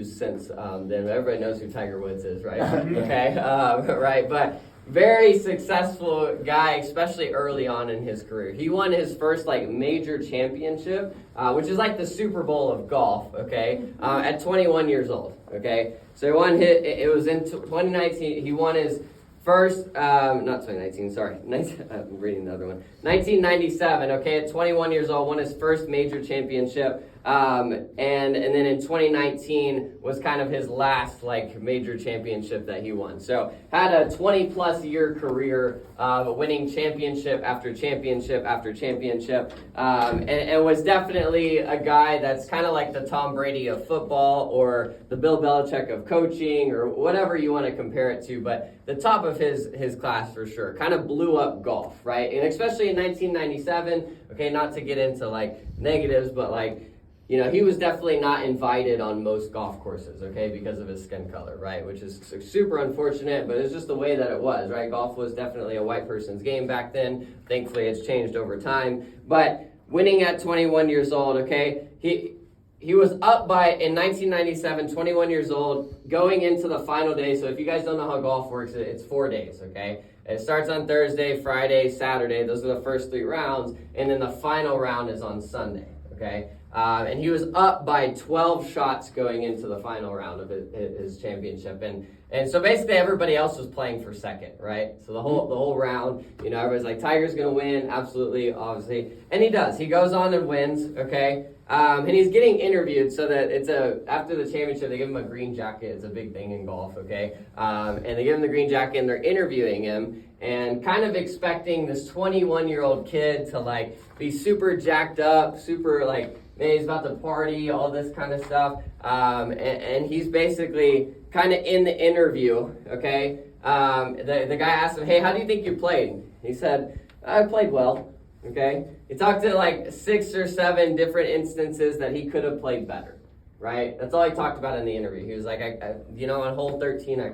used since then. Everybody knows who Tiger Woods is, right? Okay, right, but very successful guy, especially early on in his career. He won his first like major championship, which is like the Super Bowl of golf, okay, at 21 years old, okay? So he won it was in 2019, he won his first, not 2019, sorry, I'm reading the other one. 1997, okay, at 21 years old, won his first major championship. And then in 2019 was kind of his last like major championship that he won. So had a 20 plus year career winning championship after championship after championship, and was definitely a guy that's kind of like the Tom Brady of football or the Bill Belichick of coaching or whatever you want to compare it to, but the top of his class for sure. Kind of blew up golf, right? And especially in 1997, okay, not to get into like negatives, but like, you know, he was definitely not invited on most golf courses, okay, because of his skin color, right, which is super unfortunate, but it's just the way that it was, right? Golf was definitely a white person's game back then. Thankfully, it's changed over time. But winning at 21 years old, okay, he was up by, in 1997, 21 years old, going into the final day. So if you guys don't know how golf works, it's 4 days, okay? It starts on Thursday, Friday, Saturday. Those are the first 3 rounds. And then the final round is on Sunday, okay? And he was up by 12 shots going into the final round of his championship, and so basically everybody else was playing for second, right? So the whole round, you know, everybody's like, Tiger's gonna win, absolutely, obviously, and he does. He goes on and wins, okay, and he's getting interviewed. So that after the championship, they give him a green jacket. It's a big thing in golf, okay, and they give him the green jacket, and they're interviewing him, and kind of expecting this 21-year-old kid to like be super jacked up, super like, man, he's about to party, all this kind of stuff. And he's basically kind of in the interview, okay? The guy asked him, hey, how do you think you played? He said, I played well, okay? He talked to like 6 or 7 different instances that he could have played better, right? That's all he talked about in the interview. He was like, you know, on hole 13,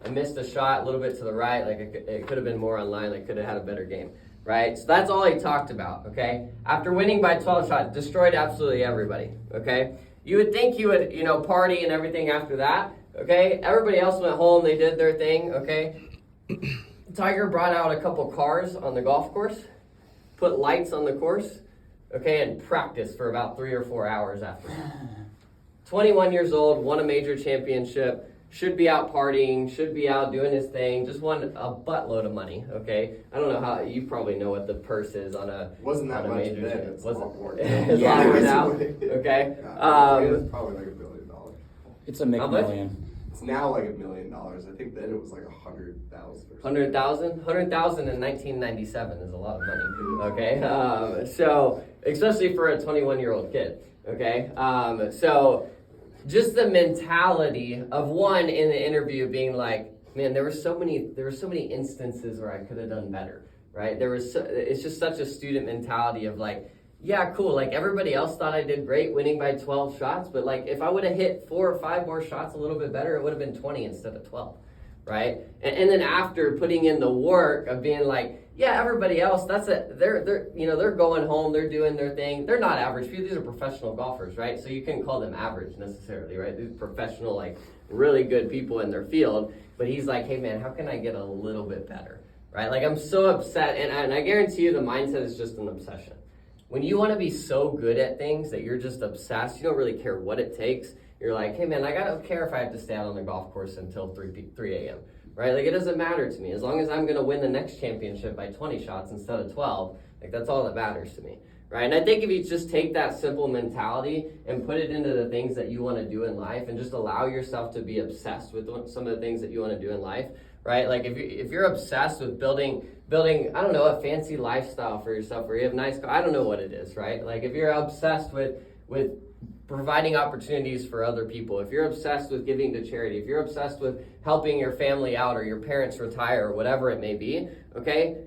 I missed a shot a little bit to the right. Like it could have been more on line. Like could have had a better game. Right? So that's all he talked about, okay? After winning by 12 shots, destroyed absolutely everybody, okay? You would think he would, you know, party and everything after that, okay? Everybody else went home, they did their thing, okay? Tiger brought out a couple cars on the golf course, put lights on the course, okay, and practiced for about 3 or 4 hours after. 21 years old, won a major championship, should be out partying, should be out doing his thing, just won a buttload of money, okay? I don't know how, you probably know what the purse is on a Wasn't that much major then, championship. it's a lot more. It's Yeah, longer it's now, way- okay? It's probably like $1 billion. It's a How much? McMillion. It's now like $1 million. I think then it was like 100,000. 100,000 in 1997 is a lot of money, okay? So, especially for a 21-year-old kid, okay? So, just the mentality of one in the interview being like, man, there were so many instances where I could have done better, right? It's just such a student mentality of like, yeah, cool, like everybody else thought I did great winning by 12 shots, but like if I would have hit 4 or 5 more shots a little bit better, it would have been 20 instead of 12, right? And then after putting in the work of being like, yeah, everybody else, they're going home, they're doing their thing. They're not average people, these are professional golfers, right? So you can't call them average necessarily, right? These are professional, like really good people in their field. But he's like, hey man, how can I get a little bit better, right? Like I'm so upset, and I guarantee you the mindset is just an obsession. When you want to be so good at things that you're just obsessed, you don't really care what it takes. You're like, hey man, I don't care if I have to stay out on the golf course until 3 a.m., right? Like it doesn't matter to me. As long as I'm going to win the next championship by 20 shots instead of 12, like that's all that matters to me, right? And I think if you just take that simple mentality and put it into the things that you want to do in life and just allow yourself to be obsessed with some of the things that you want to do in life, right? Like if you're obsessed with building, I don't know, a fancy lifestyle for yourself where you have nice, I don't know what it is, right? Like if you're obsessed with providing opportunities for other people, if you're obsessed with giving to charity, if you're obsessed with helping your family out or your parents retire or whatever it may be, okay,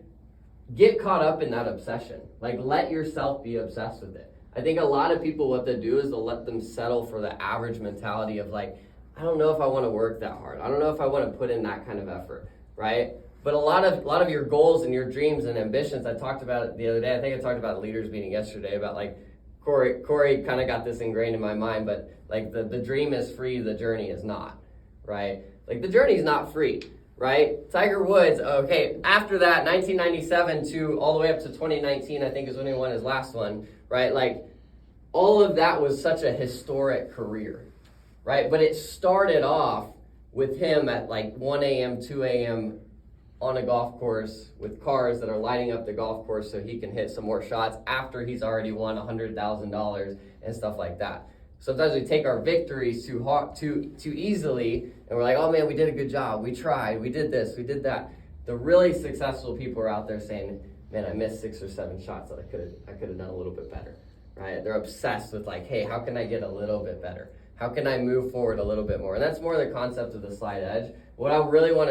get caught up in that obsession. Like let yourself be obsessed with it. I think a lot of people, what they do is they'll let them settle for the average mentality of like, I don't know if I want to work that hard. I don't know if I want to put in that kind of effort, right? But a lot of your goals and your dreams and ambitions, I talked about it the other day. I think I talked about leaders meeting yesterday about like Corey kind of got this ingrained in my mind, but like the dream is free, the journey is not, right? Like the journey is not free, right? Tiger Woods, okay, after that, 1997 to all the way up to 2019, I think is when he won his last one, right? Like all of that was such a historic career, right? But it started off with him at like 1 a.m., 2 a.m. on a golf course with cars that are lighting up the golf course so he can hit some more shots after he's already won $100,000 and stuff like that. Sometimes we take our victories too easily and we're like, oh man, we did a good job. We tried, we did this, we did that. The really successful people are out there saying, man, I missed 6 or 7 shots that I could have done a little bit better, right? They're obsessed with like, hey, how can I get a little bit better? How can I move forward a little bit more? And that's more the concept of the slight edge. What I really want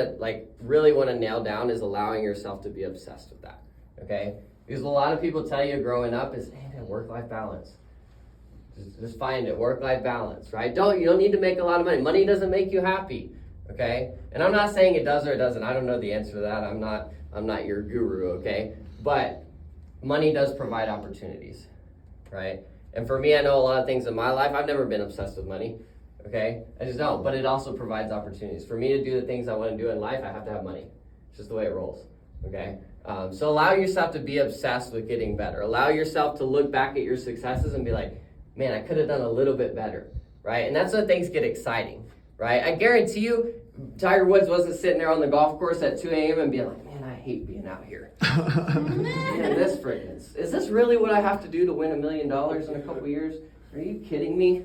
to nail down is allowing yourself to be obsessed with that, okay? Because a lot of people tell you growing up is, hey man, work-life balance. Just find it, work-life balance, right? You don't need to make a lot of money. Money doesn't make you happy, okay? And I'm not saying it does or it doesn't. I don't know the answer to that. I'm not your guru, okay? But money does provide opportunities, right? And for me, I know a lot of things in my life. I've never been obsessed with money, okay? I just don't. But it also provides opportunities. For me to do the things I want to do in life, I have to have money. It's just the way it rolls, okay? So allow yourself to be obsessed with getting better. Allow yourself to look back at your successes and be like, man, I could have done a little bit better, right? And that's when things get exciting, right? I guarantee you, Tiger Woods wasn't sitting there on the golf course at 2 a.m. and being like, man, I hate being out here. Man, is this really what I have to do to win $1 million in a couple years? Are you kidding me?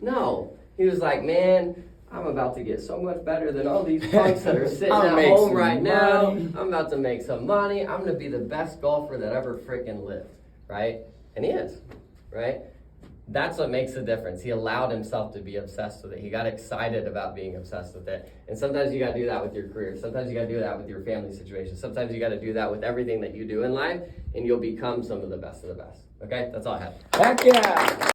No. He was like, man, I'm about to get so much better than all these punks that are sitting at home right now. I'm about to make some money. I'm going to be the best golfer that ever freaking lived, right? And he is, right? That's what makes the difference. He allowed himself to be obsessed with it. He got excited about being obsessed with it. And sometimes you got to do that with your career. Sometimes you got to do that with your family situation. Sometimes you got to do that with everything that you do in life, and you'll become some of the best of the best. Okay? That's all I have. Heck yeah!